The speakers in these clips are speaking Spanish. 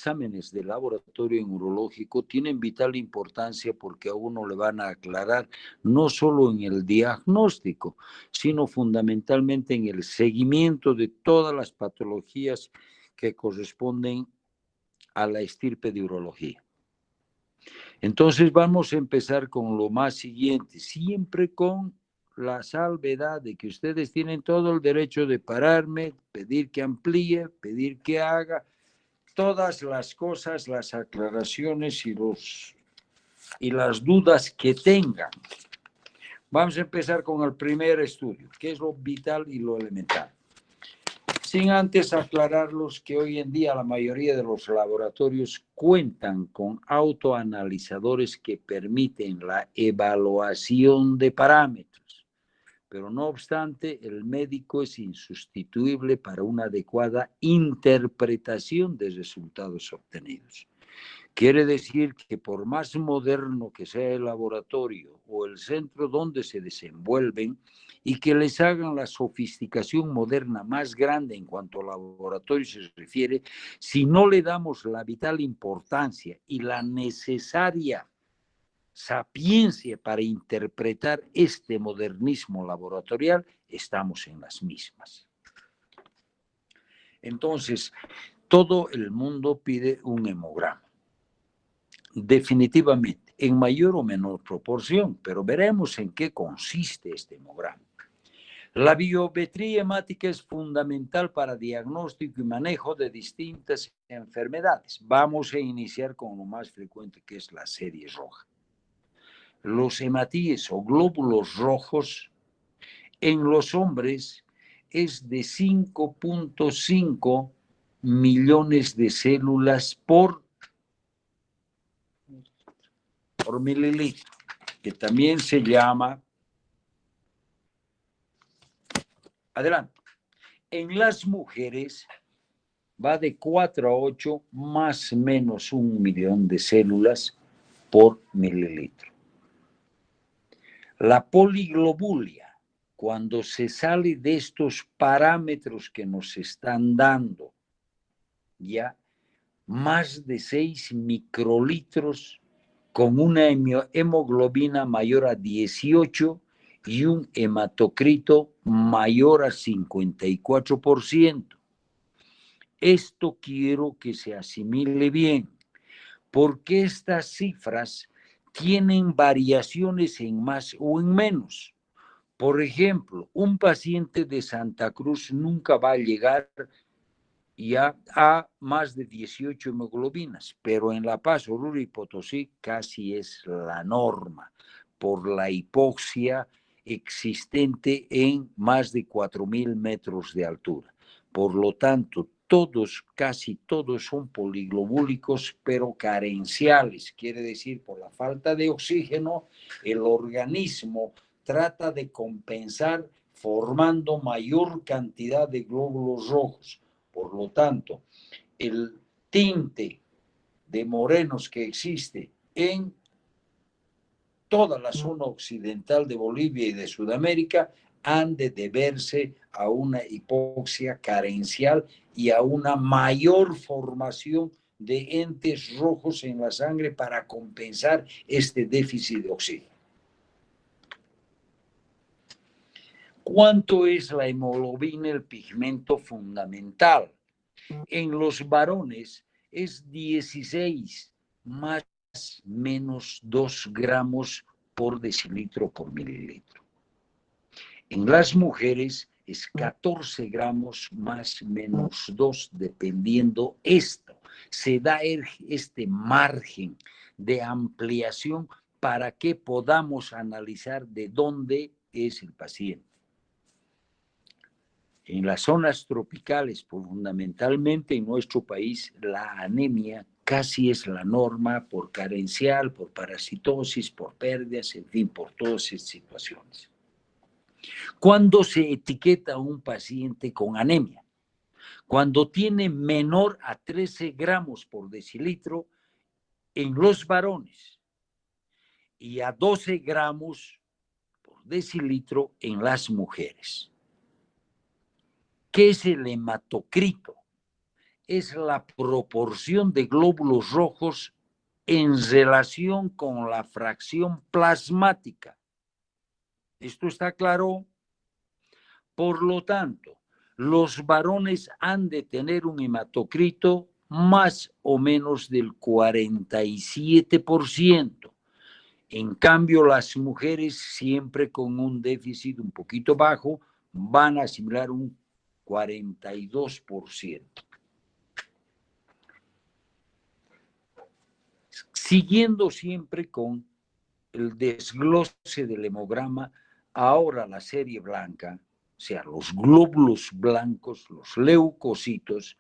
exámenes de laboratorio en urológico tienen vital importancia porque a uno le van a aclarar no solo en el diagnóstico, sino fundamentalmente en el seguimiento de todas las patologías que corresponden a la estirpe de urología. Entonces vamos a empezar con lo más siguiente, siempre con la salvedad de que ustedes tienen todo el derecho de pararme, pedir que amplíe, pedir que haga todas las cosas, las aclaraciones y las dudas que tengan. Vamos a empezar con el primer estudio, que es lo vital y lo elemental. Sin antes aclararlos que hoy en día la mayoría de los laboratorios cuentan con autoanalizadores que permiten la evaluación de parámetros, pero no obstante el médico es insustituible para una adecuada interpretación de resultados obtenidos. Quiere decir que por más moderno que sea el laboratorio o el centro donde se desenvuelven y que les hagan la sofisticación moderna más grande en cuanto al laboratorio se refiere, si no le damos la vital importancia y la necesaria sapiencia para interpretar este modernismo laboratorial, estamos en las mismas. Entonces, todo el mundo pide un hemograma. Definitivamente, en mayor o menor proporción, pero veremos en qué consiste este hemograma. La biometría hemática es fundamental para diagnóstico y manejo de distintas enfermedades. Vamos a iniciar con lo más frecuente, que es la serie roja. Los hematíes o glóbulos rojos en los hombres es de 5.5 millones de células por mililitro, que también se llama, adelante, en las mujeres va de 4 a 8, más o menos 1 millón de células por mililitro. La poliglobulia, cuando se sale de estos parámetros que nos están dando, ya más de 6 microlitros con una hemoglobina mayor a 18 y un hematocrito mayor a 54%. Esto quiero que se asimile bien, porque estas cifras tienen variaciones en más o en menos. Por ejemplo, un paciente de Santa Cruz nunca va a llegar ya a más de 18 hemoglobinas, pero en La Paz, Oruro y Potosí casi es la norma por la hipoxia existente en más de 4.000 metros de altura. Por lo tanto, casi todos son poliglobúlicos, pero carenciales, quiere decir por la falta de oxígeno, el organismo trata de compensar formando mayor cantidad de glóbulos rojos. Por lo tanto, el tinte de morenos que existe en toda la zona occidental de Bolivia y de Sudamérica han de deberse a una hipoxia carencial y a una mayor formación de entes rojos en la sangre para compensar este déficit de oxígeno. ¿Cuánto es la hemoglobina, el pigmento fundamental? En los varones es 16 más menos 2 gramos por decilitro por mililitro. En las mujeres es 14 gramos más menos 2, dependiendo esto. Se da este margen de ampliación para que podamos analizar de dónde es el paciente. En las zonas tropicales, fundamentalmente en nuestro país, la anemia casi es la norma por carencial, por parasitosis, por pérdidas, en fin, por todas estas situaciones. ¿Cuándo se etiqueta a un paciente con anemia? Cuando tiene menor a 13 gramos por decilitro en los varones y a 12 gramos por decilitro en las mujeres. ¿Qué es el hematocrito? es la proporción de glóbulos rojos en relación con la fracción plasmática. ¿Esto está claro? Por lo tanto, los varones han de tener un hematocrito más o menos del 47%. En cambio, las mujeres, siempre con un déficit un poquito bajo, van a asimilar un 42%. Siguiendo siempre con el desglose del hemograma, ahora la serie blanca, o sea, los glóbulos blancos, los leucocitos,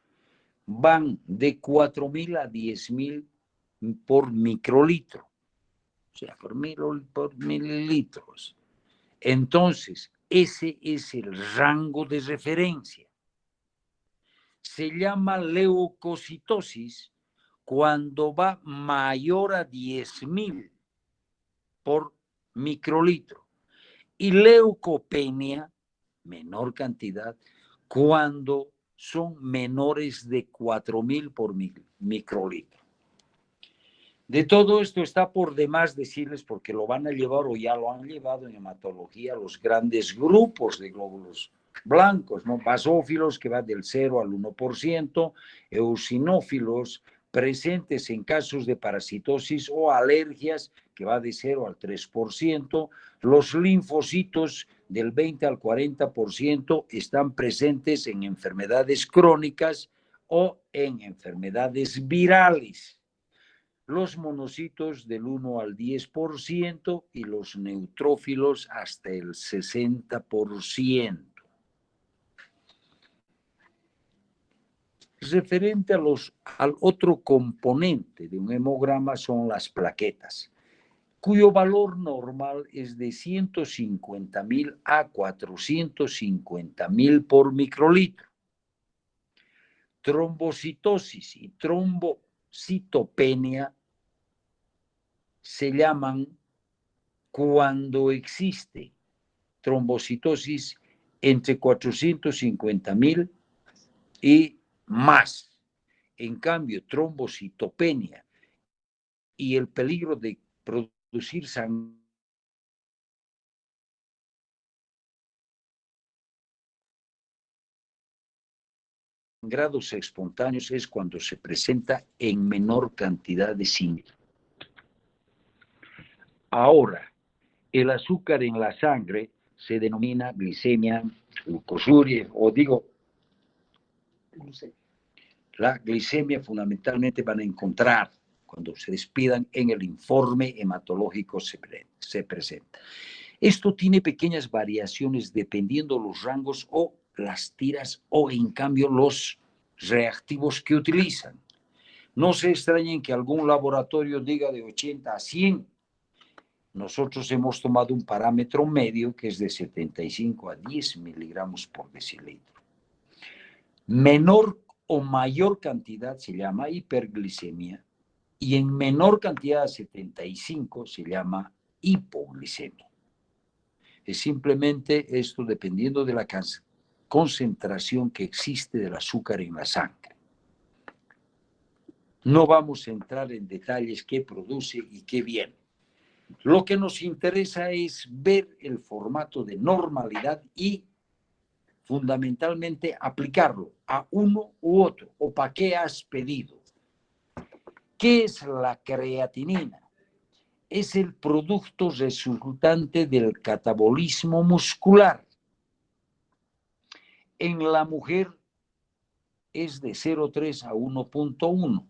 van de 4.000 a 10.000 por microlitro, o sea, por mililitros. Entonces, ese es el rango de referencia. Se llama leucocitosis cuando va mayor a 10.000 por microlitro. Y leucopenia, menor cantidad, cuando son menores de 4.000 por microlitro. De todo esto está por demás decirles, porque lo van a llevar o ya lo han llevado en hematología, los grandes grupos de glóbulos blancos, ¿no? Basófilos, que va del 0 al 1%, eosinófilos, presentes en casos de parasitosis o alergias, que va de 0 al 3%, los linfocitos del 20 al 40% están presentes en enfermedades crónicas o en enfermedades virales. Los monocitos del 1 al 10% y los neutrófilos hasta el 60%. Referente al otro componente de un hemograma son las plaquetas, cuyo valor normal es de 150.000 a 450.000 por microlitro. Trombocitosis y trombocitopenia se llaman cuando existe trombocitosis entre 450.000 y más. En cambio, trombocitopenia y el peligro de producir sangrados espontáneos es cuando se presenta en menor cantidad de síntomas. Ahora, el azúcar en la sangre se denomina glicemia, glucosuria, o digo, la glicemia fundamentalmente van a encontrar cuando se despidan en el informe hematológico se presenta. Esto tiene pequeñas variaciones dependiendo los rangos o las tiras o en cambio los reactivos que utilizan. No se extrañen que algún laboratorio diga de 80 a 100. Nosotros hemos tomado un parámetro medio que es de 75 a 10 miligramos por decilitro. Menor o mayor cantidad se llama hiperglicemia y en menor cantidad, 75, se llama hipoglicemia. Es simplemente esto dependiendo de la concentración que existe del azúcar en la sangre. No vamos a entrar en detalles qué produce y qué viene. Lo que nos interesa es ver el formato de normalidad y fundamentalmente aplicarlo a uno u otro, o para qué has pedido. ¿Qué es la creatinina? Es el producto resultante del catabolismo muscular. En la mujer es de 0,3 a 1,1.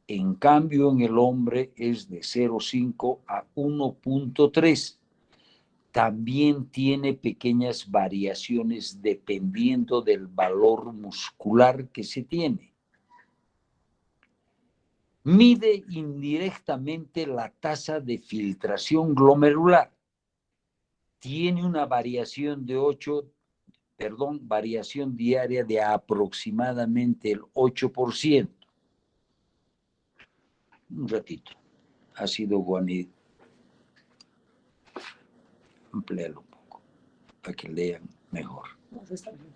En cambio, en el hombre es de 0,5 a 1,3. También tiene pequeñas variaciones dependiendo del valor muscular que se tiene. Mide indirectamente la tasa de filtración glomerular. Tiene una variación variación diaria de aproximadamente el 8%. Un ratito. Ácido guanídrico. Amplíalo un poco para que lean mejor.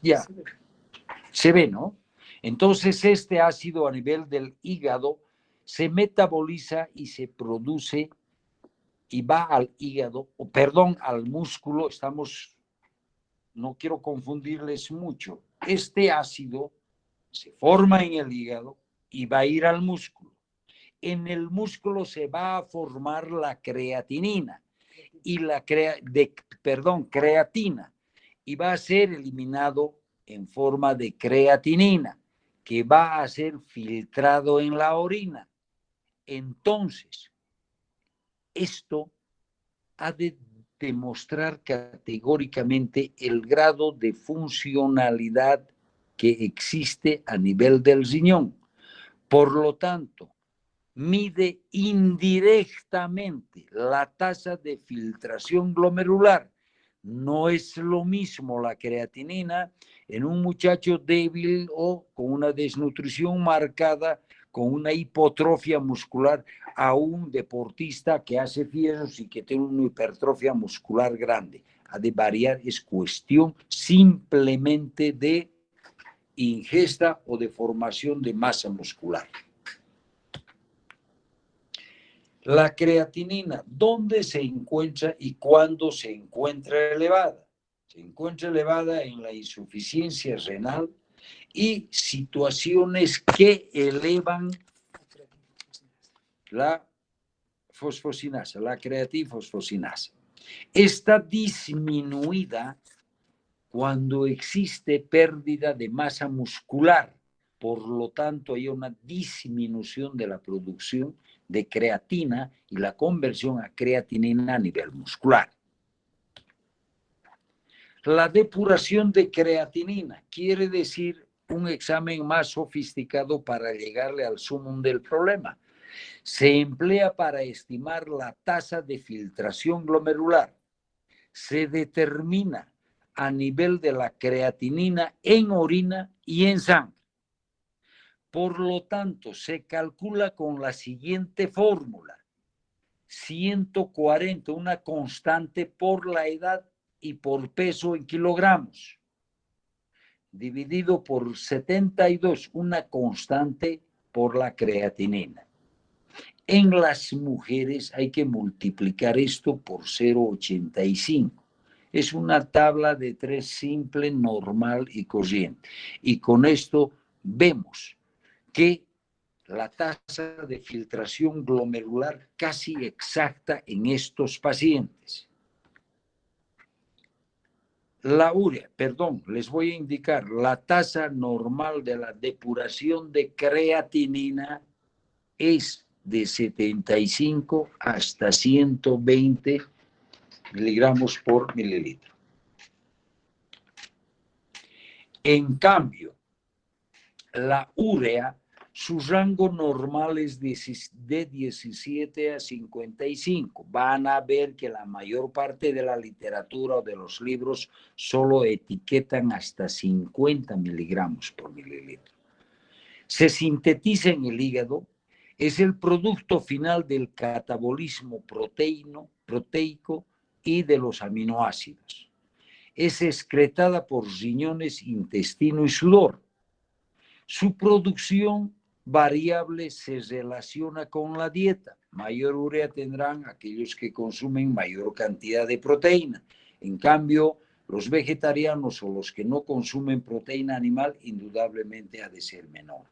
Ya. Se ve, ¿no? Entonces, este ácido a nivel del hígado se metaboliza y se produce y va al hígado, o perdón, al músculo. No quiero confundirles mucho. Este ácido se forma en el hígado y va a ir al músculo. En el músculo se va a formar la creatinina y creatina, y va a ser eliminado en forma de creatinina, que va a ser filtrado en la orina. Entonces, esto ha de demostrar categóricamente el grado de funcionalidad que existe a nivel del riñón. Por lo tanto, mide indirectamente la tasa de filtración glomerular. No es lo mismo la creatinina en un muchacho débil o con una desnutrición marcada, con una hipotrofia muscular, a un deportista que hace fierros y que tiene una hipertrofia muscular grande. Ha de variar, es cuestión simplemente de ingesta o de formación de masa muscular. La creatinina, ¿dónde se encuentra y cuándo se encuentra elevada? Se encuentra elevada en la insuficiencia renal y situaciones que elevan la fosfosinasa, la creatinfosfosinasa. Está disminuida cuando existe pérdida de masa muscular. Por lo tanto, hay una disminución de la producción de creatina y la conversión a creatinina a nivel muscular. La depuración de creatinina quiere decir un examen más sofisticado para llegarle al sumum del problema. Se emplea para estimar la tasa de filtración glomerular. Se determina a nivel de la creatinina en orina y en sangre. Por lo tanto, se calcula con la siguiente fórmula: 140, una constante por la edad y por peso en kilogramos, dividido por 72, una constante por la creatinina. En las mujeres hay que multiplicar esto por 0,85. Es una tabla de 3 simple, normal y corriente. Y con esto vemos que la tasa de filtración glomerular casi exacta en estos pacientes. La urea, perdón, les voy a indicar, la tasa normal de la depuración de creatinina es de 75 hasta 120 miligramos por mililitro. En cambio, la urea, su rango normal es de 17 a 55. Van a ver que la mayor parte de la literatura o de los libros solo etiquetan hasta 50 miligramos por mililitro. Se sintetiza en el hígado, es el producto final del catabolismo proteico y de los aminoácidos. Es excretada por riñones, intestino y sudor. Su producción variable se relaciona con la dieta. Mayor urea tendrán aquellos que consumen mayor cantidad de proteína. En cambio, los vegetarianos o los que no consumen proteína animal, indudablemente ha de ser menor.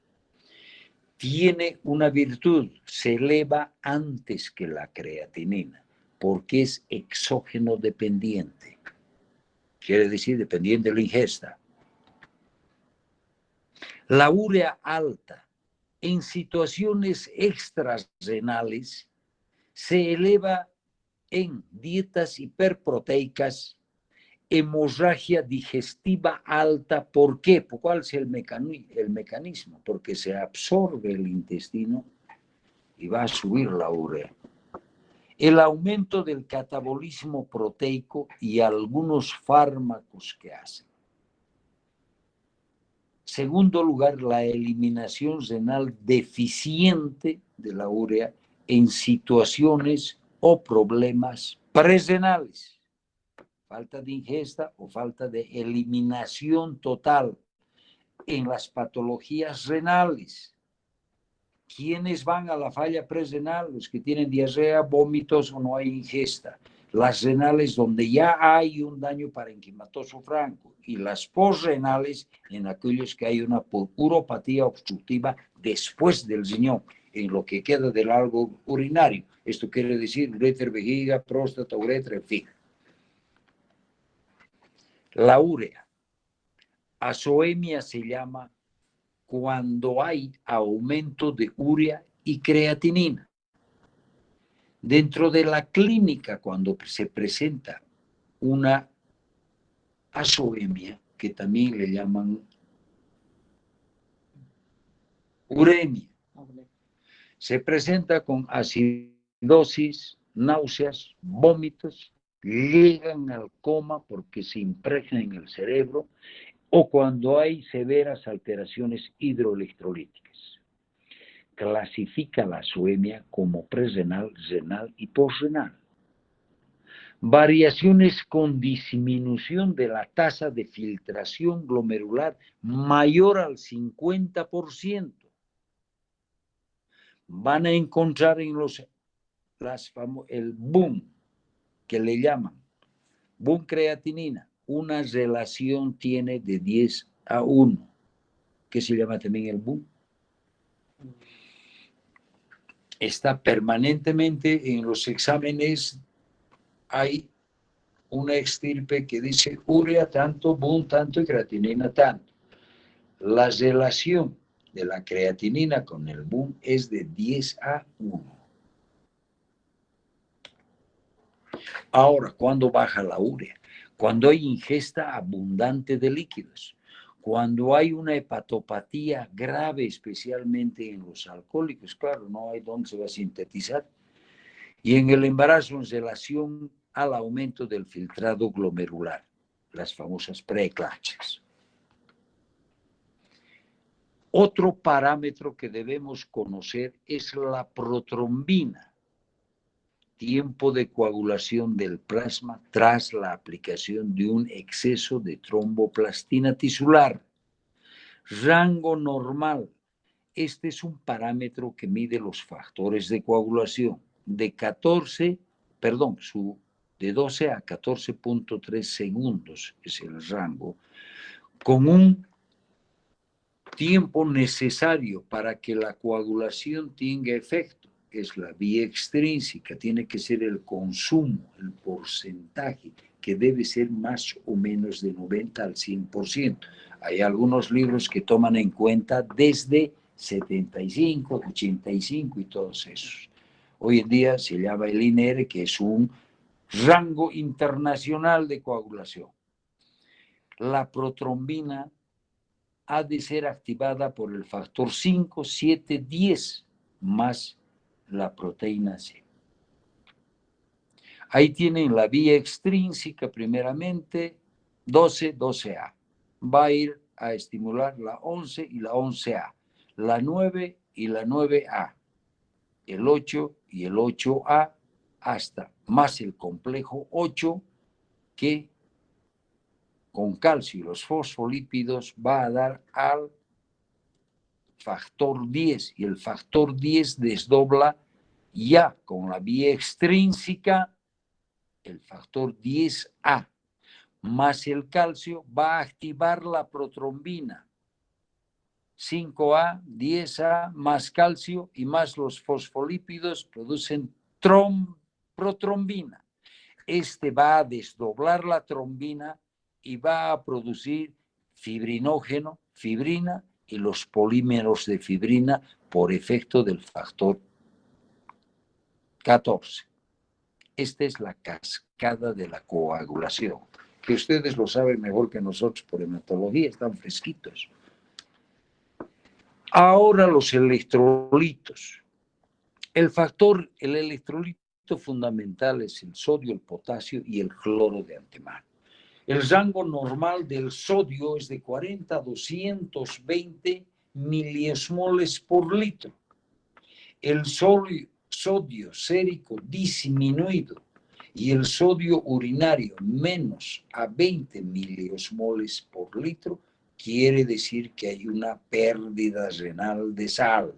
Tiene una virtud: se eleva antes que la creatinina, porque es exógeno dependiente. Quiere decir, dependiente de la ingesta. La urea alta en situaciones extrarrenales se eleva en dietas hiperproteicas, hemorragia digestiva alta. ¿Por qué? ¿Cuál es el mecanismo? Porque se absorbe el intestino y va a subir la urea. El aumento del catabolismo proteico y algunos fármacos que hacen. Segundo lugar, la eliminación renal deficiente de la urea en situaciones o problemas presrenales. Falta de ingesta o falta de eliminación total en las patologías renales. ¿Quiénes van a la falla presrenal? Los que tienen diarrea, vómitos o no hay ingesta. Las renales donde ya hay un daño parenquimatoso franco y las posrenales en aquellos que hay una uropatía obstructiva después del riñón, en lo que queda del algo urinario. Esto quiere decir uretra, vejiga, próstata, uretra, en fin. La urea. Azoemia se llama cuando hay aumento de urea y creatinina. Dentro de la clínica, cuando se presenta una azoemia, que también le llaman uremia, se presenta con acidosis, náuseas, vómitos, llegan al coma porque se impregna en el cerebro o cuando hay severas alteraciones hidroelectrolíticas. Clasifica la azoemia como presrenal, renal y posrenal. Variaciones con disminución de la tasa de filtración glomerular mayor al 50%. Van a encontrar en el boom, que le llaman boom creatinina, una relación tiene de 10:1, que se llama también el boom. Está permanentemente en los exámenes, hay una extirpe que dice urea tanto, boom tanto y creatinina tanto. La relación de la creatinina con el boom es de 10:1. Ahora, ¿cuándo baja la urea? Cuando hay ingesta abundante de líquidos, cuando hay una hepatopatía grave, especialmente en los alcohólicos, claro, no hay dónde se va a sintetizar, y en el embarazo en relación al aumento del filtrado glomerular, las famosas preeclampsias. Otro parámetro que debemos conocer es la protrombina, tiempo de coagulación del plasma tras la aplicación de un exceso de tromboplastina tisular. Rango normal. Este es un parámetro que mide los factores de coagulación. De 12 a 14.3 segundos es el rango, con un tiempo necesario para que la coagulación tenga efecto. Es la vía extrínseca, tiene que ser el consumo, el porcentaje, que debe ser más o menos de 90 al 100%. Hay algunos libros que toman en cuenta desde 75, 85 y todos esos. Hoy en día se llama el INR, que es un rango internacional de coagulación. La protrombina ha de ser activada por el factor 5, 7, 10 más la proteína C. Ahí tienen la vía extrínseca primeramente, 12, 12A. Va a ir a estimular la 11 y la 11A, la 9 y la 9A, el 8 y el 8A, hasta más el complejo 8 que con calcio y los fosfolípidos va a dar al factor 10 y el factor 10 desdobla ya con la vía extrínseca el factor 10A más el calcio va a activar la protrombina 5A, 10A más calcio y más los fosfolípidos producen protrombina. Este va a desdoblar la trombina y va a producir fibrinógeno, fibrina y los polímeros de fibrina por efecto del factor 14. Esta es la cascada de la coagulación, que ustedes lo saben mejor que nosotros por hematología, están fresquitos. Ahora los electrolitos. El electrolito fundamental es el sodio, el potasio y el cloro de antimonio. El rango normal del sodio es de 40 a 220 miliosmoles por litro. El sodio sérico disminuido y el sodio urinario menos a 20 miliosmoles por litro quiere decir que hay una pérdida renal de sal.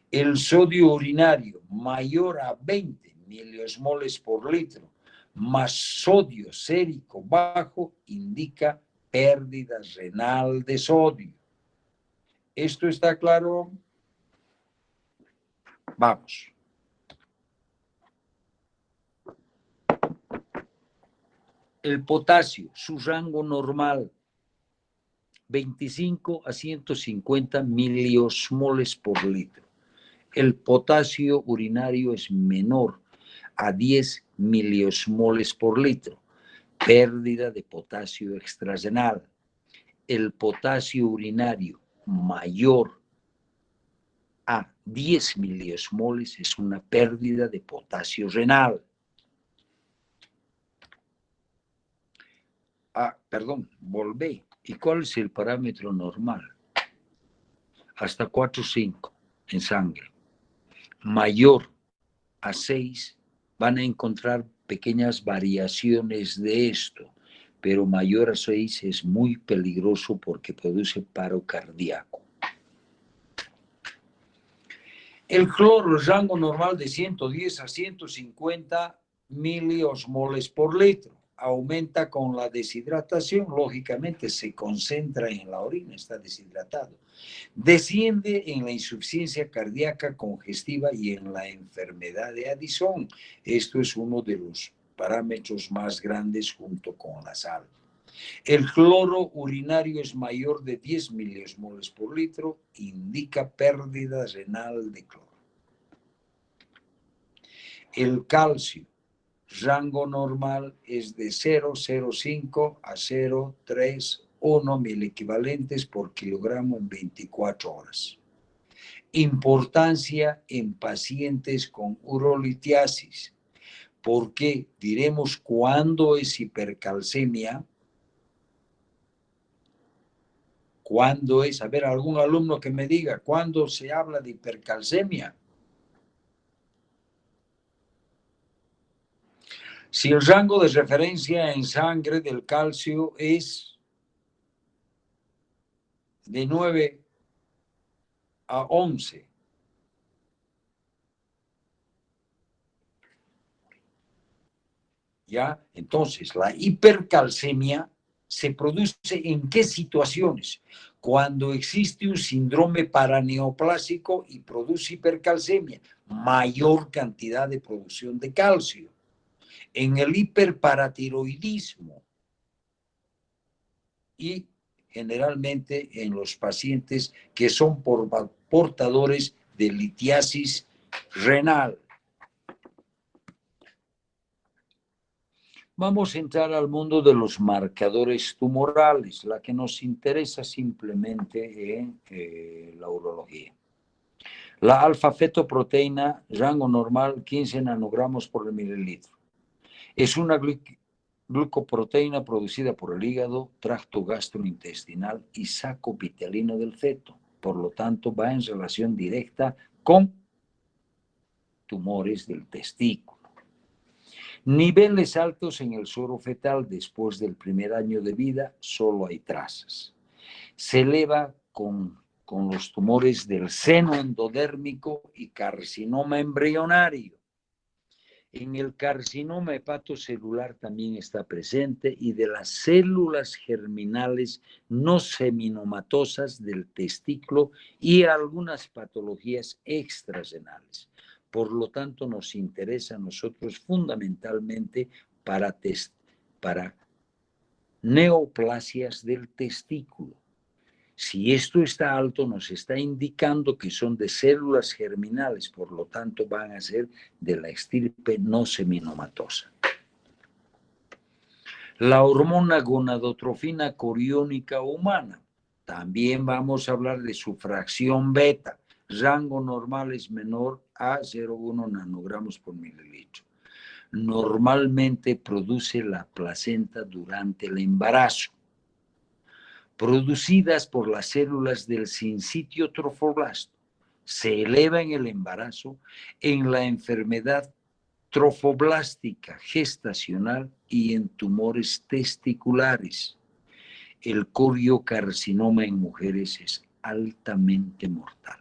El sodio urinario mayor a 20 miliosmoles por litro, más sodio sérico bajo, indica pérdida renal de sodio. ¿Esto está claro? Vamos. El potasio, su rango normal, 25 a 150 miliosmoles por litro. El potasio urinario es menor a 10 miliosmoles por litro. Pérdida de potasio extrarrenal. El potasio urinario mayor a 10 miliosmoles es una pérdida de potasio renal. Perdón, volvé. ¿Y cuál es el parámetro normal? Hasta 4,5 en sangre. Mayor a 6 van a encontrar pequeñas variaciones de esto, pero mayor a 6 es muy peligroso porque produce paro cardíaco. El cloro, rango normal de 110 a 150 miliosmoles por litro. Aumenta con la deshidratación, lógicamente se concentra en la orina, está deshidratado. Desciende en la insuficiencia cardíaca congestiva y en la enfermedad de Addison. Esto es uno de los parámetros más grandes junto con la sal. El cloro urinario es mayor de 10 miliosmoles por litro, indica pérdida renal de cloro. El calcio, rango normal es de 0,05 a 0,31 miliequivalentes por kilogramo en 24 horas. Importancia en pacientes con urolitiasis. ¿Por qué? Diremos cuándo es hipercalcemia. ¿Cuándo es? A ver, algún alumno que me diga, ¿cuándo se habla de hipercalcemia? Si el rango de referencia en sangre del calcio es de 9 a 11, ¿ya? Entonces, la hipercalcemia se produce ¿en qué situaciones? Cuando existe un síndrome paraneoplásico y produce hipercalcemia, mayor cantidad de producción de calcio. En el hiperparatiroidismo y generalmente en los pacientes que son portadores de litiasis renal. Vamos a entrar al mundo de los marcadores tumorales, la que nos interesa simplemente en la urología. La alfa-fetoproteína, rango normal, 15 nanogramos por mililitro. Es una glucoproteína producida por el hígado, tracto gastrointestinal y saco vitelino del feto. Por lo tanto, va en relación directa con tumores del testículo. Niveles altos en el suero fetal después del primer año de vida, solo hay trazas. Se eleva con los tumores del seno endodérmico y carcinoma embrionario. En el carcinoma hepatocelular también está presente y de las células germinales no seminomatosas del testículo y algunas patologías extrarenales. Por lo tanto, nos interesa a nosotros fundamentalmente para neoplasias del testículo. Si esto está alto, nos está indicando que son de células germinales, por lo tanto van a ser de la estirpe no seminomatosa. La hormona gonadotrofina coriónica humana. También vamos a hablar de su fracción beta. Rango normal es menor a 0,1 nanogramos por mililitro. Normalmente produce la placenta durante el embarazo, producidas por las células del sincitio trofoblasto. Se eleva en el embarazo, en la enfermedad trofoblástica gestacional y en tumores testiculares. el coriocarcinoma en mujeres es altamente mortal.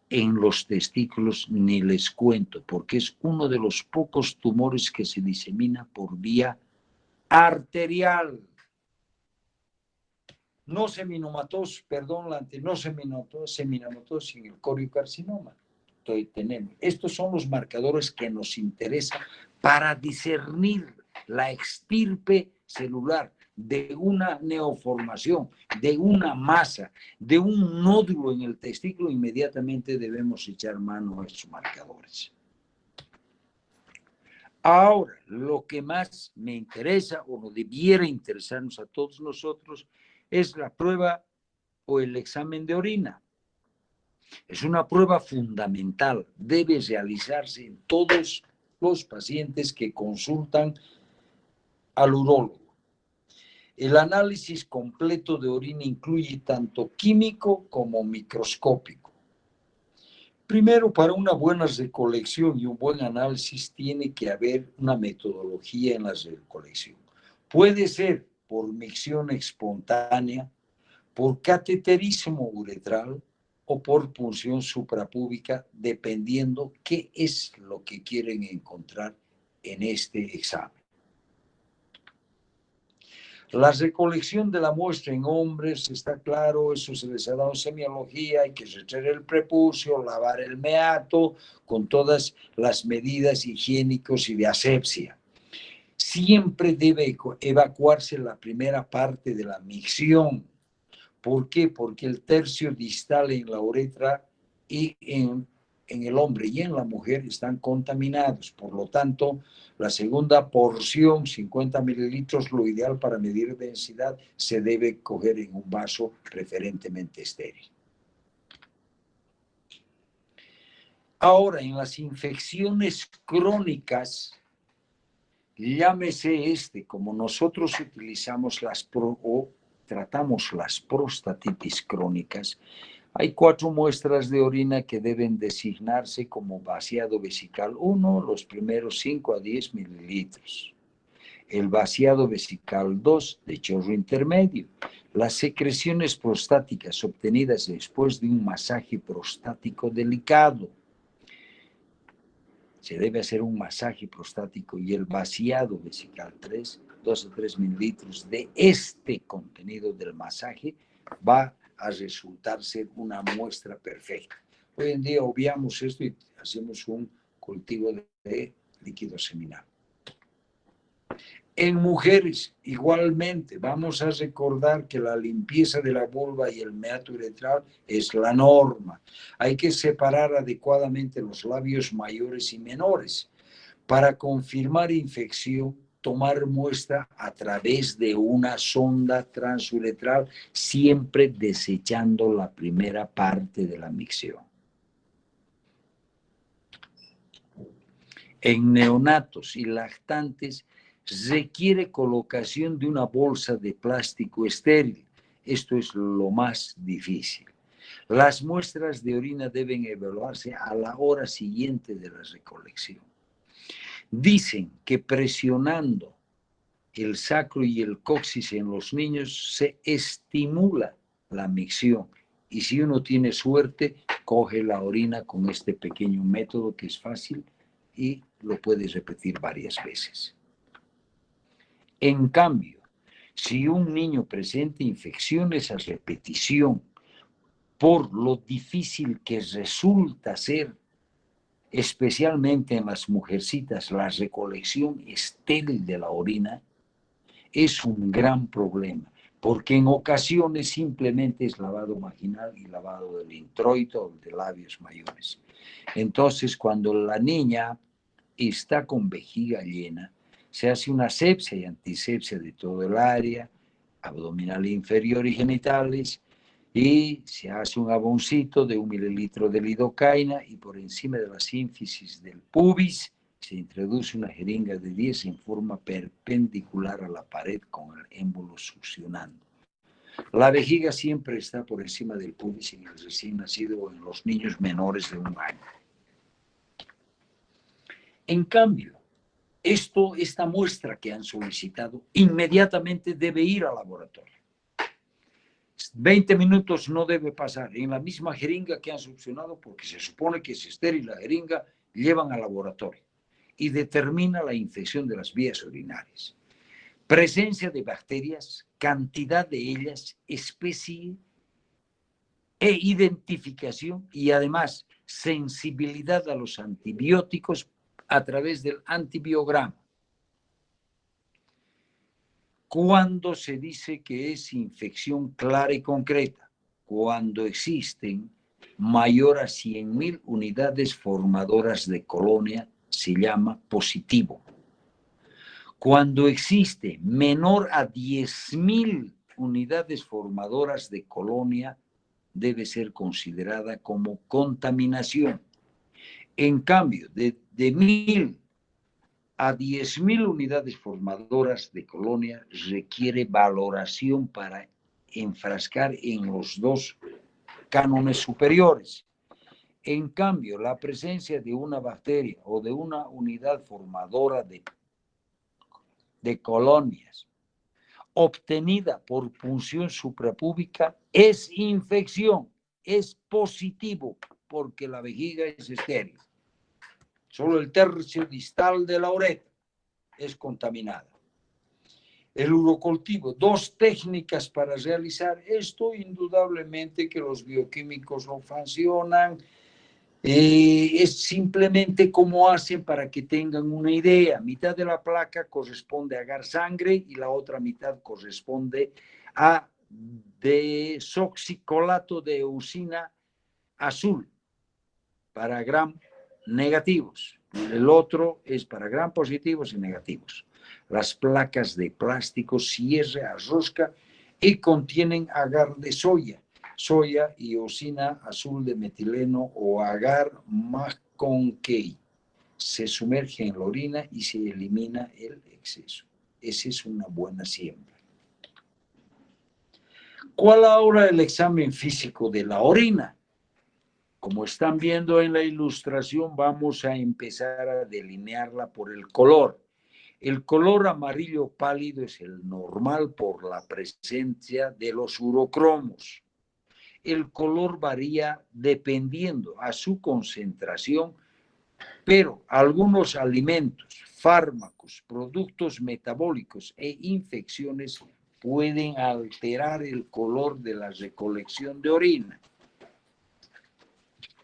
En los testículos ni les cuento, porque es uno de los pocos tumores que se disemina por vía arterial. No seminoma-tosis, perdón, no seminoma-tosis en el coriocarcinoma. Entonces, tenemos. Estos son los marcadores que nos interesan para discernir la extirpe celular de una neoformación, de una masa, de un nódulo en el testículo. Inmediatamente debemos echar mano a estos marcadores. Ahora, lo que más me interesa o debiera interesarnos a todos nosotros es la prueba o el examen de orina. Es una prueba fundamental, debe realizarse en todos los pacientes que consultan al urólogo. El análisis completo de orina incluye tanto químico como microscópico. Primero, para una buena recolección y un buen análisis tiene que haber una metodología en la recolección. Puede ser por micción espontánea, por cateterismo uretral o por punción suprapúbica, dependiendo qué es lo que quieren encontrar en este examen. La recolección de la muestra en hombres, está claro, eso se les ha dado semiología, hay que retirar el prepucio, lavar el meato, con todas las medidas higiénicas y de asepsia. Siempre debe evacuarse la primera parte de la micción. ¿Por qué? Porque el tercio distal en la uretra y en el hombre y en la mujer están contaminados. Por lo tanto, la segunda porción, 50 mililitros, lo ideal para medir densidad, se debe coger en un vaso preferentemente estéril. Ahora, en las infecciones crónicas, llámese como nosotros utilizamos tratamos las prostatitis crónicas, hay 4 muestras de orina que deben designarse como vaciado vesical 1, los primeros 5 a 10 mililitros. El vaciado vesical 2, de chorro intermedio. Las secreciones prostáticas obtenidas después de un masaje prostático delicado. Se debe hacer un masaje prostático y el vaciado vesical 3, 2 a 3 mililitros de este contenido del masaje va a resultar ser una muestra perfecta. Hoy en día obviamos esto y hacemos un cultivo de líquido seminal. En mujeres, igualmente, vamos a recordar que la limpieza de la vulva y el meato uretral es la norma. Hay que separar adecuadamente los labios mayores y menores. Para confirmar infección, tomar muestra a través de una sonda transuretral, siempre desechando la primera parte de la micción. En neonatos y lactantes, requiere colocación de una bolsa de plástico estéril. Esto es lo más difícil. Las muestras de orina deben evaluarse a la hora siguiente de la recolección. Dicen que presionando el sacro y el coxis en los niños se estimula la micción. Y si uno tiene suerte, coge la orina con este pequeño método que es fácil y lo puedes repetir varias veces. En cambio, si un niño presenta infecciones a repetición por lo difícil que resulta ser, especialmente en las mujercitas, la recolección estéril de la orina, es un gran problema, porque en ocasiones simplemente es lavado vaginal y lavado del introito o de labios mayores. Entonces, cuando la niña está con vejiga llena, se hace una asepsia y antisepsia de todo el área, abdominal inferior y genitales, y se hace un aboncito de 1 mililitro de lidocaína y por encima de la sínfisis del pubis se introduce una jeringa de 10 en forma perpendicular a la pared con el émbolo succionando. La vejiga siempre está por encima del pubis en el recién nacido o en los niños menores de 1 año. En cambio, esta muestra que han solicitado inmediatamente debe ir al laboratorio. 20 minutos no debe pasar en la misma jeringa que han succionado, porque se supone que es estéril la jeringa, llevan al laboratorio y determina la infección de las vías urinarias. Presencia de bacterias, cantidad de ellas, especie e identificación, y además sensibilidad a los antibióticos a través del antibiograma. Cuando se dice que es infección clara y concreta, cuando existen mayor a 100.000 unidades formadoras de colonia, se llama positivo. Cuando existe menor a 10.000 unidades formadoras de colonia, debe ser considerada como contaminación. En cambio, de 1.000 a 10.000 unidades formadoras de colonia requiere valoración para enfrascar en los dos cánones superiores. En cambio, la presencia de una bacteria o de una unidad formadora de colonias obtenida por punción suprapúbica es infección, es positivo, porque la vejiga es estéril. Solo el tercio distal de la uretra es contaminada. El urocultivo, 2 técnicas para realizar esto, indudablemente que los bioquímicos no funcionan, es simplemente como hacen para que tengan una idea. Mitad de la placa corresponde a agar sangre y la otra mitad corresponde a desoxicolato de eosina azul para gram negativos. El otro es para gram positivos y negativos. Las placas de plástico cierre a rosca y contienen agar de soya y eosina azul de metileno o agar McConkey. Se sumerge en la orina y se elimina el exceso. Esa es una buena siembra. ¿Cuál ahora el examen físico de la orina? Como están viendo en la ilustración, vamos a empezar a delinearla por el color. El color amarillo pálido es el normal por la presencia de los urocromos. El color varía dependiendo a su concentración, pero algunos alimentos, fármacos, productos metabólicos e infecciones pueden alterar el color de la recolección de orina.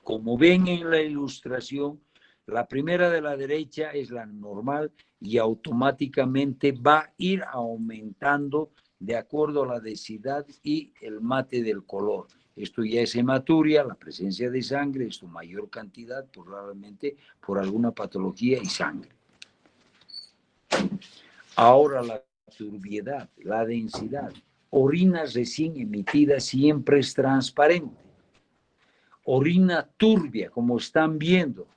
Como ven en la ilustración, la primera de la derecha es la normal y automáticamente va a ir aumentando de acuerdo a la densidad y el mate del color. Esto ya es hematuria, la presencia de sangre, esto mayor cantidad, probablemente por alguna patología y sangre. Ahora la turbiedad, la densidad. Orina recién emitida siempre es transparente. Orina turbia, como están viendo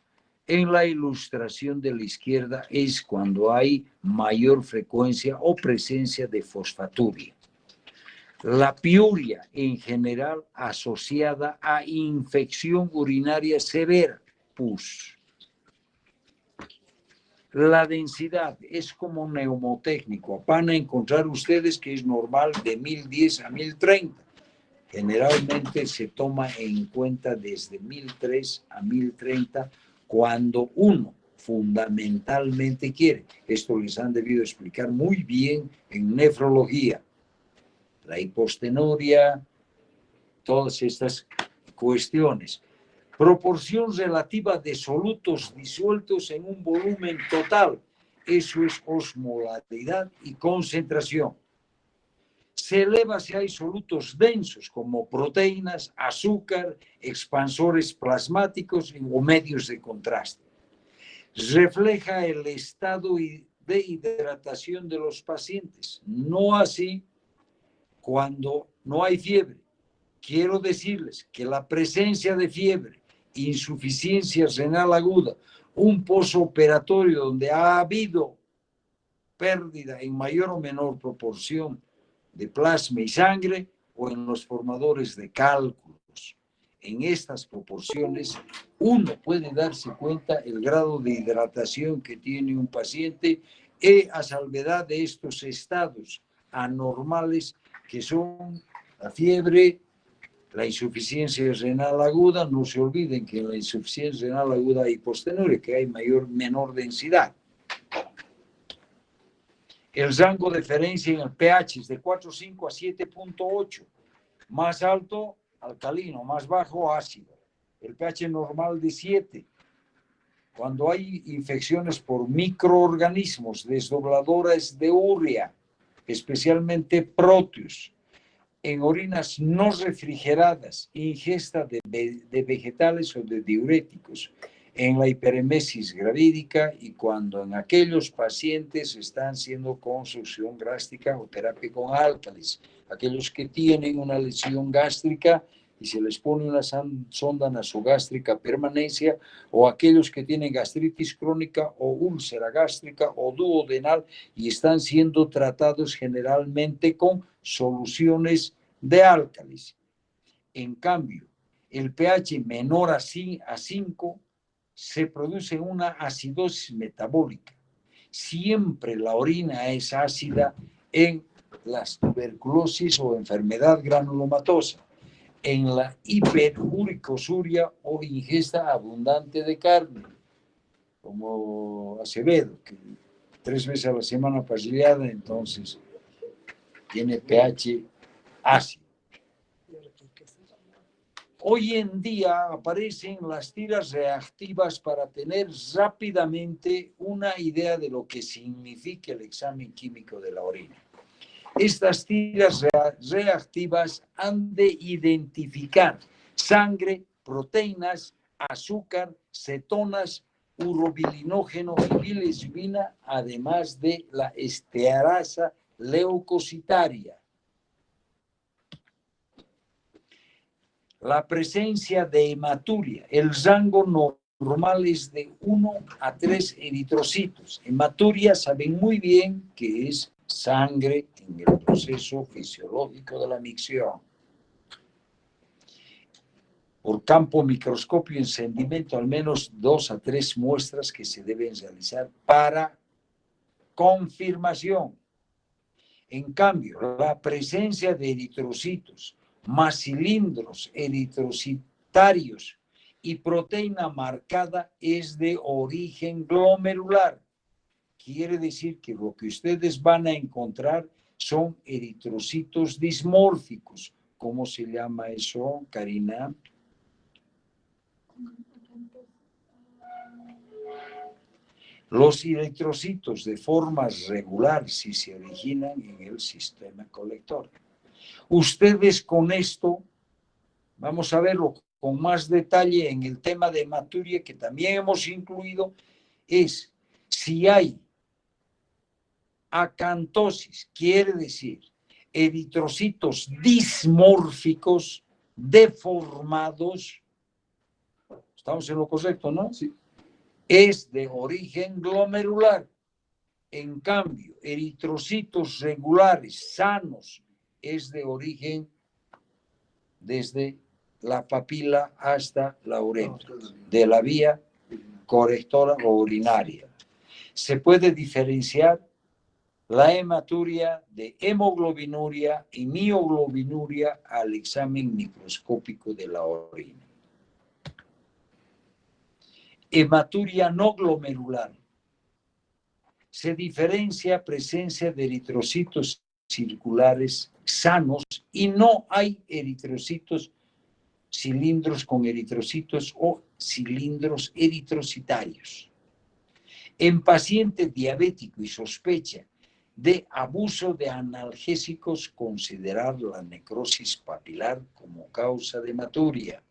en la ilustración de la izquierda, es cuando hay mayor frecuencia o presencia de fosfaturia. La piuria en general asociada a infección urinaria severa, pus. La densidad es como neumotécnico. Van a encontrar ustedes que es normal de 1010 a 1030. Generalmente se toma en cuenta desde 1003 a 1030 cuando uno fundamentalmente quiere. Esto les han debido explicar muy bien en nefrología. La hipostenuria, todas estas cuestiones. Proporción relativa de solutos disueltos en un volumen total. Eso es osmolaridad y concentración. Se eleva si hay solutos densos como proteínas, azúcar, expansores plasmáticos o medios de contraste. Refleja el estado de hidratación de los pacientes, no así cuando no hay fiebre. Quiero decirles que la presencia de fiebre, insuficiencia renal aguda, un posoperatorio donde ha habido pérdida en mayor o menor proporción de plasma y sangre o en los formadores de cálculos. En estas proporciones, uno puede darse cuenta el grado de hidratación que tiene un paciente a salvedad de estos estados anormales que son la fiebre, la insuficiencia renal aguda. No se olviden que en la insuficiencia renal aguda y posterior que hay menor densidad. El rango de diferencia en el pH es de 4,5 a 7,8. Más alto, alcalino, más bajo, ácido. El pH normal de 7. Cuando hay infecciones por microorganismos, desdobladores de urea, especialmente próteos, en orinas no refrigeradas, ingesta de vegetales o de diuréticos, en la hiperemesis gravídica y cuando en aquellos pacientes están haciendo con succión gástrica o terapia con álcalis, aquellos que tienen una lesión gástrica y se les pone una sonda nasogástrica permanencia, o aquellos que tienen gastritis crónica o úlcera gástrica o duodenal y están siendo tratados generalmente con soluciones de álcalis. En cambio, el pH menor a 5 se produce una acidosis metabólica. Siempre la orina es ácida en las tuberculosis o enfermedad granulomatosa, en la hiperuricosuria o ingesta abundante de carne, como Acevedo, que 3 veces a la semana parrillada, entonces tiene pH ácido. Hoy en día aparecen las tiras reactivas para tener rápidamente una idea de lo que significa el examen químico de la orina. Estas tiras reactivas han de identificar sangre, proteínas, azúcar, cetonas, urobilinógeno y bilirrubina, además de la estearasa leucocitaria. La presencia de hematuria, el rango normal es de 1 a 3 eritrocitos. Hematuria saben muy bien que es sangre en el proceso fisiológico de la micción. Por campo microscopio en sedimento, al menos 2 a 3 muestras que se deben realizar para confirmación. En cambio, la presencia de eritrocitos, más cilindros eritrocitarios y proteína marcada es de origen glomerular. Quiere decir que lo que ustedes van a encontrar son eritrocitos dismórficos. ¿Cómo se llama eso, Karina? Los eritrocitos de forma regular si se originan en el sistema colector. Ustedes con esto, vamos a verlo con más detalle en el tema de hematuria que también hemos incluido, es si hay acantosis, quiere decir eritrocitos dismórficos, deformados, estamos en lo correcto, ¿no? Sí. Es de origen glomerular. En cambio, eritrocitos regulares, sanos, es de origen desde la papila hasta la uretra, de la vía correctora o urinaria. Se puede diferenciar la hematuria de hemoglobinuria y mioglobinuria al examen microscópico de la orina. Hematuria no glomerular. Se diferencia presencia de eritrocitos circulares sanos y no hay eritrocitos, cilindros con eritrocitos o cilindros eritrocitarios. En paciente diabético y sospecha de abuso de analgésicos, considerar la necrosis papilar como causa de hematuria.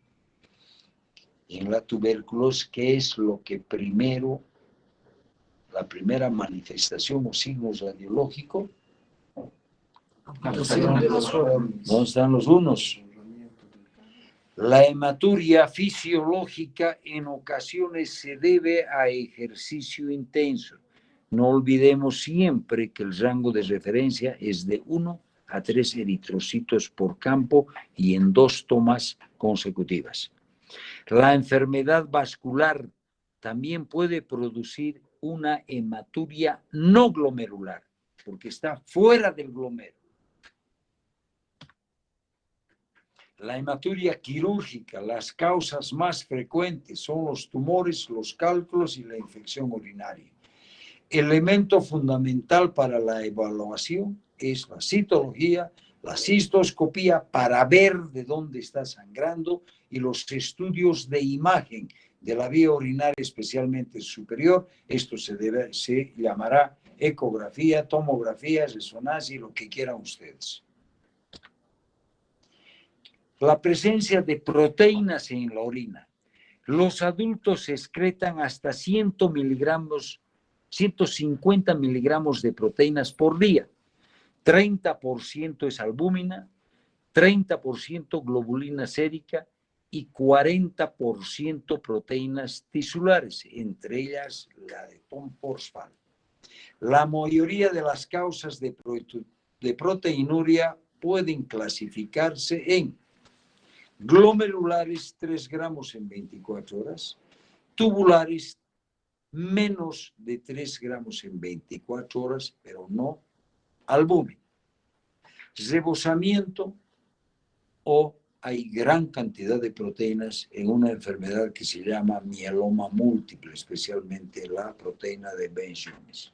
En la tuberculosis, ¿qué es lo que primero, la primera manifestación o signos radiológicos? ¿Dónde están los unos? La hematuria fisiológica en ocasiones se debe a ejercicio intenso. No olvidemos siempre que el rango de referencia es de 1 a 3 eritrocitos por campo y en 2 tomas consecutivas. La enfermedad vascular también puede producir una hematuria no glomerular, porque está fuera del glomérulo. La hematuria quirúrgica, las causas más frecuentes son los tumores, los cálculos y la infección urinaria. Elemento fundamental para la evaluación es la citología, la cistoscopía para ver de dónde está sangrando y los estudios de imagen de la vía urinaria, especialmente superior. Esto se llamará ecografía, tomografía, resonancia y lo que quieran ustedes. La presencia de proteínas en la orina. Los adultos excretan hasta 150 miligramos de proteínas por día. 30% es albúmina, 30% globulina sérica y 40% proteínas tisulares, entre ellas la de Tom-Horsfall. La mayoría de las causas de proteinuria pueden clasificarse en glomerulares, 3 gramos en 24 horas, tubulares, menos de 3 gramos en 24 horas, pero no albúmina, rebosamiento o hay gran cantidad de proteínas en una enfermedad que se llama mieloma múltiple, especialmente la proteína de Ben-Jones.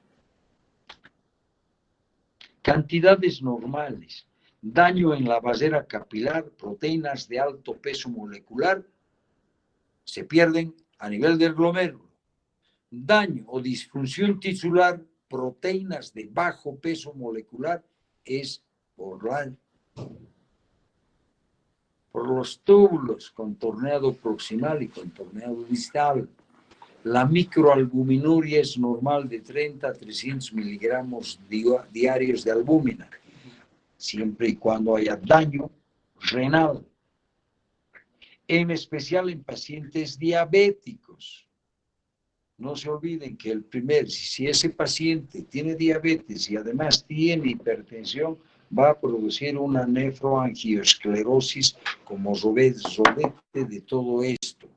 Cantidades normales. Daño en la barrera capilar, proteínas de alto peso molecular se pierden a nivel del glomérulo. Daño o disfunción tisular, proteínas de bajo peso molecular es por los túbulos, contorneado proximal y contorneado distal. La microalbuminuria es normal de 30 a 300 miligramos diarios de albúmina, siempre y cuando haya daño renal, en especial en pacientes diabéticos. No se olviden que si ese paciente tiene diabetes y además tiene hipertensión, va a producir una nefroangioesclerosis como rodete de todo esto.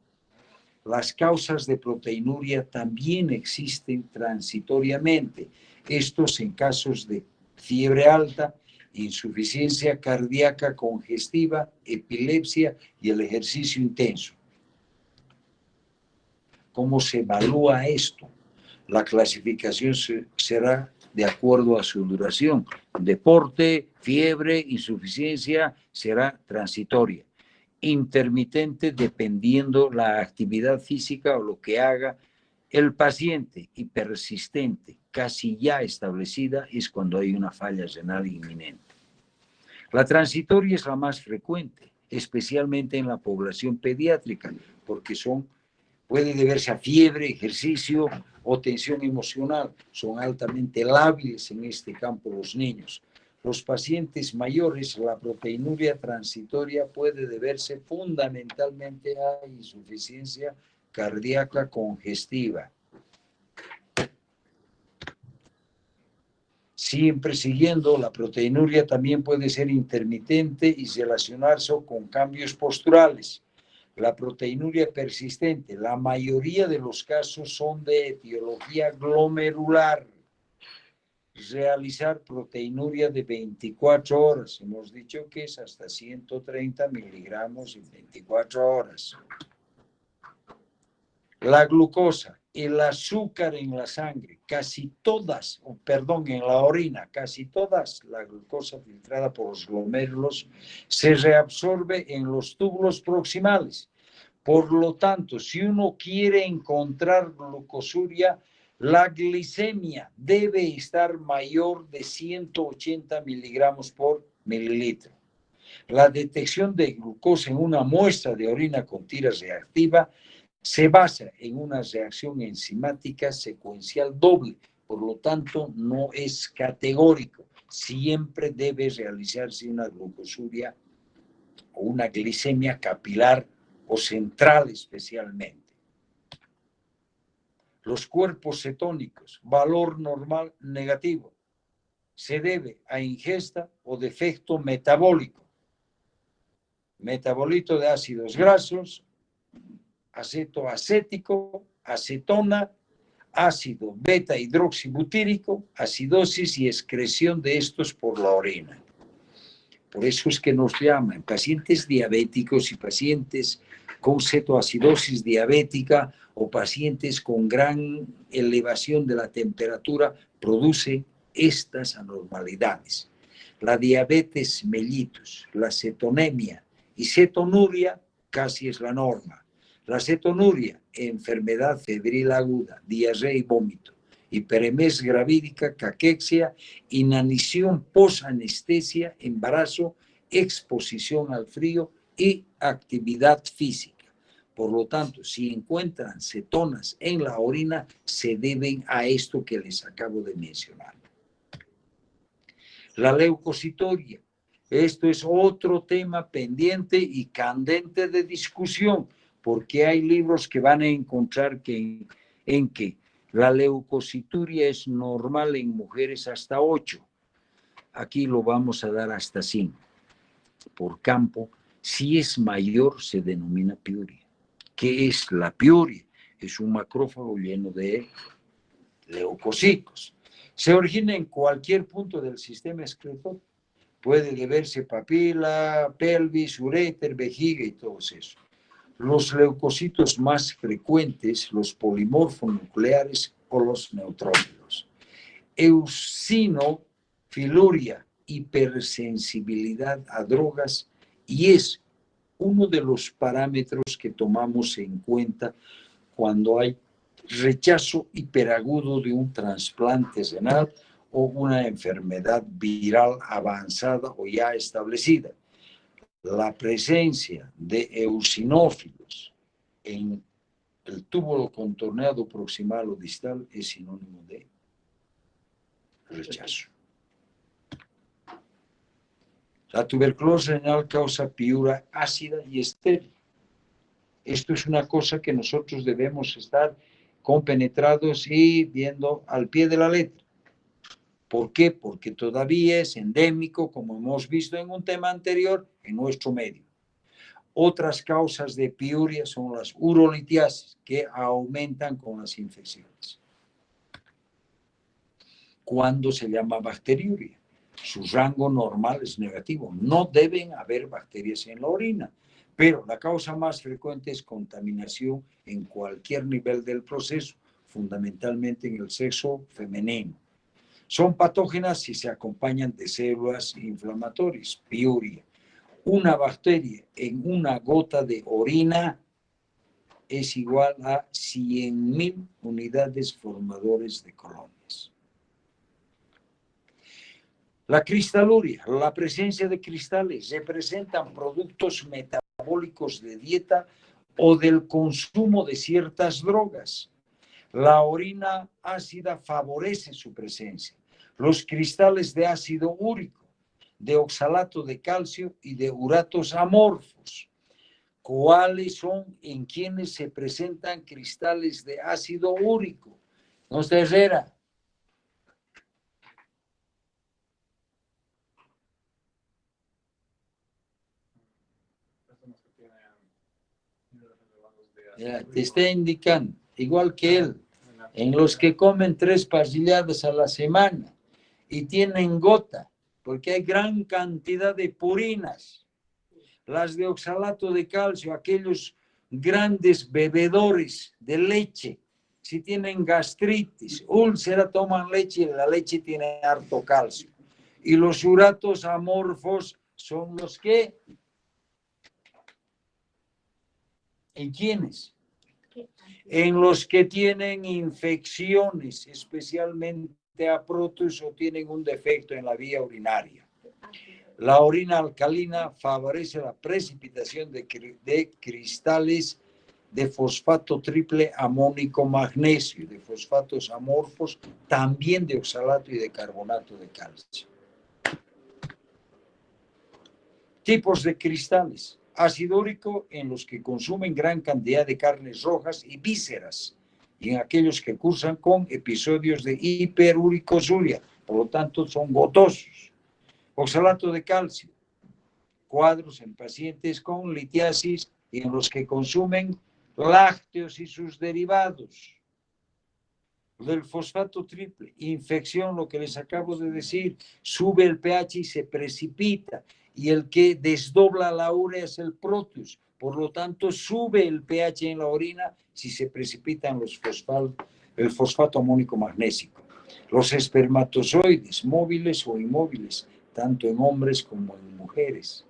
Las causas de proteinuria también existen transitoriamente. Estos en casos de fiebre alta, insuficiencia cardíaca congestiva, epilepsia y el ejercicio intenso. ¿Cómo se evalúa esto? La clasificación será de acuerdo a su duración. Deporte, fiebre, insuficiencia será transitoria. Intermitente dependiendo la actividad física o lo que haga el paciente, y persistente, casi ya establecida, es cuando hay una falla renal inminente. La transitoria es la más frecuente, especialmente en la población pediátrica, porque puede deberse a fiebre, ejercicio o tensión emocional. Son altamente lábiles en este campo los niños. Los pacientes mayores, la proteinuria transitoria puede deberse fundamentalmente a insuficiencia cardíaca congestiva. Siempre siguiendo, la proteinuria también puede ser intermitente y relacionarse con cambios posturales. La proteinuria persistente, la mayoría de los casos son de etiología glomerular. Realizar proteinuria de 24 horas. Hemos dicho que es hasta 130 miligramos en 24 horas. La glucosa, el azúcar en la sangre, en la orina, casi todas, la glucosa filtrada por los glomérulos se reabsorbe en los túbulos proximales. Por lo tanto, si uno quiere encontrar glucosuria, la glicemia debe estar mayor de 180 miligramos por mililitro. La detección de glucosa en una muestra de orina con tira reactiva se basa en una reacción enzimática secuencial doble, por lo tanto no es categórico. Siempre debe realizarse una glucosuria o una glicemia capilar o central especialmente. Los cuerpos cetónicos, valor normal negativo, se debe a ingesta o defecto metabólico. Metabolito de ácidos grasos, acetoacético, acetona, ácido beta hidroxibutírico, acidosis y excreción de estos por la orina. Por eso es que nos llaman pacientes diabéticos y pacientes con cetoacidosis diabética o pacientes con gran elevación de la temperatura producen estas anormalidades. La diabetes mellitus, la cetonemia y cetonuria casi es la norma. La cetonuria, enfermedad febril aguda, diarrea y vómito. Hiperemesis gravídica, caquexia, inanición posanestesia, embarazo, exposición al frío y actividad física. Por lo tanto, si encuentran cetonas en la orina, se deben a esto que les acabo de mencionar. La leucocitoria. Esto es otro tema pendiente y candente de discusión, porque hay libros que van a encontrar en que la leucocituria es normal en mujeres hasta 8. Aquí lo vamos a dar hasta 5. Por campo, si es mayor, se denomina piuria. ¿Qué es la piuria? Es un macrófago lleno de leucocitos. Se origina en cualquier punto del sistema excretor. Puede deberse papila, pelvis, uréter, vejiga y todo eso. Los leucocitos más frecuentes, los polimorfonucleares o los neutrófilos. Eosinofiluria, hipersensibilidad a drogas, y es uno de los parámetros que tomamos en cuenta cuando hay rechazo hiperagudo de un trasplante renal o una enfermedad viral avanzada o ya establecida. La presencia de eosinófilos en el túbulo contorneado proximal o distal es sinónimo de rechazo. La tuberculosis renal causa piura ácida y estéril. Esto es una cosa que nosotros debemos estar compenetrados y viendo al pie de la letra. ¿Por qué? Porque todavía es endémico, como hemos visto en un tema anterior, en nuestro medio. Otras causas de piuria son las urolitiasis, que aumentan con las infecciones. ¿Cuándo se llama bacteriuria? Su rango normal es negativo. No deben haber bacterias en la orina, pero la causa más frecuente es contaminación en cualquier nivel del proceso, fundamentalmente en el sexo femenino. Son patógenas si se acompañan de células inflamatorias, piuria. Una bacteria en una gota de orina es igual a 100.000 unidades formadores de colonias. La cristaluria, la presencia de cristales, representan productos metabólicos de dieta o del consumo de ciertas drogas. La orina ácida favorece su presencia. Los cristales de ácido úrico, de oxalato de calcio y de uratos amorfos. ¿Cuáles son en quienes se presentan cristales de ácido úrico? ¿No está Herrera? Ya, te está indicando, igual que él, en los que comen 3 parrilladas a la semana y tienen gota, porque hay gran cantidad de purinas. Las de oxalato de calcio, aquellos grandes bebedores de leche, si tienen gastritis, úlcera, toman leche y la leche tiene harto calcio. Y los uratos amorfos son los que... ¿En quiénes? En los que tienen infecciones, especialmente a protus o tienen un defecto en la vía urinaria. La orina alcalina favorece la precipitación de cristales de fosfato triple amónico magnesio, de fosfatos amorfos, también de oxalato y de carbonato de calcio. Tipos de cristales. Ácido úrico en los que consumen gran cantidad de carnes rojas y vísceras, y en aquellos que cursan con episodios de hiperuricosuria, por lo tanto son gotosos. Oxalato de calcio, cuadros en pacientes con litiasis y en los que consumen lácteos y sus derivados. Del fosfato triple, infección, lo que les acabo de decir, sube el pH y se precipita. y el que desdobla la urea es el proteus. Por lo tanto, sube el pH en la orina si se precipitan el fosfato amónico magnésico. Los espermatozoides, móviles o inmóviles, tanto en hombres como en mujeres.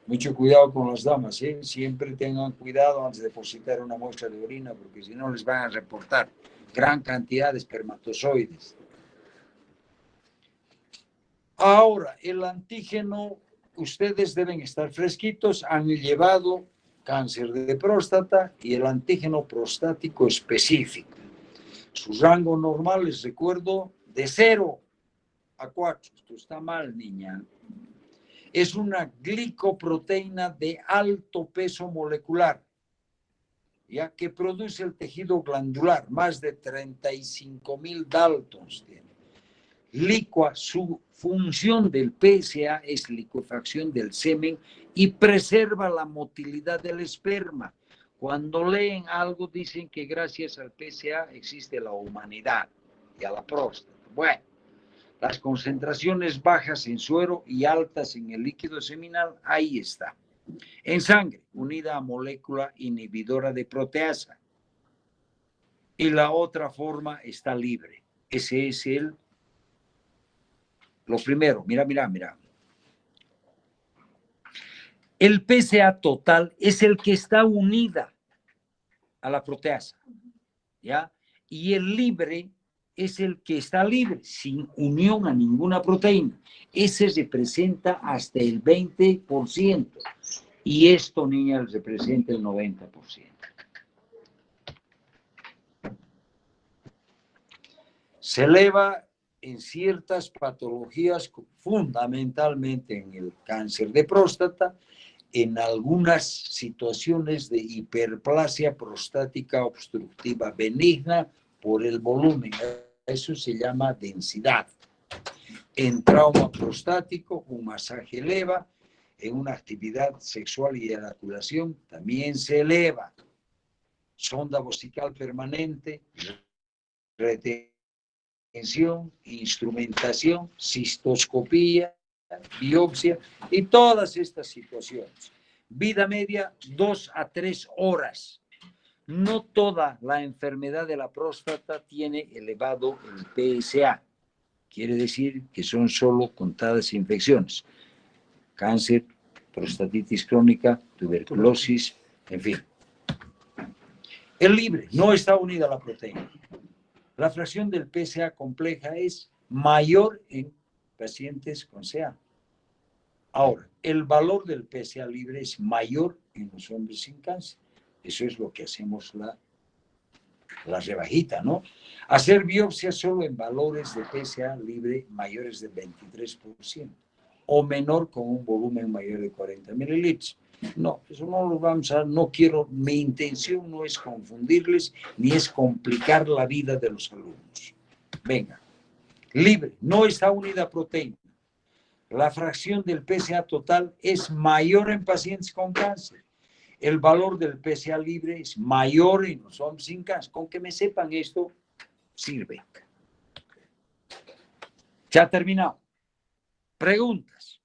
Mucho cuidado con las damas, ¿eh? Siempre tengan cuidado antes de depositar una muestra de orina, porque si no les van a reportar gran cantidad de espermatozoides. Ahora, el antígeno, ustedes deben estar fresquitos, han llevado cáncer de próstata y el antígeno prostático específico. Su rango normal, les recuerdo, de 0 a 4. Esto está mal, niña. Es una glicoproteína de alto peso molecular, ya que produce el tejido glandular, más de 35.000 Daltons tiene. Su función del PSA es licuefacción del semen y preserva la motilidad del esperma. Cuando leen algo dicen que gracias al PSA existe la humanidad y a la próstata. Bueno, las concentraciones bajas en suero y altas en el líquido seminal, ahí está. En sangre, unida a molécula inhibidora de proteasa. Y la otra forma está libre. Ese es lo primero. Mira. El PSA total es el que está unida a la proteasa, ¿ya? Y el libre es el que está libre, sin unión a ninguna proteína. Ese representa hasta el 20%. Y esto, niñas, representa el 90%. Se eleva en ciertas patologías, fundamentalmente en el cáncer de próstata, en algunas situaciones de hiperplasia prostática obstructiva benigna por el volumen. Eso se llama densidad. En trauma prostático, un masaje eleva. En una actividad sexual y eyaculación también se eleva. Sonda vesical permanente, retención, instrumentación, cistoscopía, biopsia y todas estas situaciones. Vida media, 2 a 3 horas. No toda la enfermedad de la próstata tiene elevado el PSA. Quiere decir que son solo contadas infecciones. Cáncer, prostatitis crónica, tuberculosis, en fin. El libre no está unida a la proteína. La fracción del PSA compleja es mayor en pacientes con CA. Ahora, el valor del PSA libre es mayor en los hombres sin cáncer. Eso es lo que hacemos la rebajita, ¿no? Hacer biopsia solo en valores de PSA libre mayores del 23% o menor con un volumen mayor de 40 mililitros. No, eso no lo vamos a, no quiero, mi intención no es confundirles ni es complicar la vida de los alumnos. Venga, libre, no está unida a proteína. La fracción del PSA total es mayor en pacientes con cáncer. El valor del PSA libre es mayor en los hombres sin cáncer. Con que me sepan esto, sirve. Ya ha terminado. Preguntas.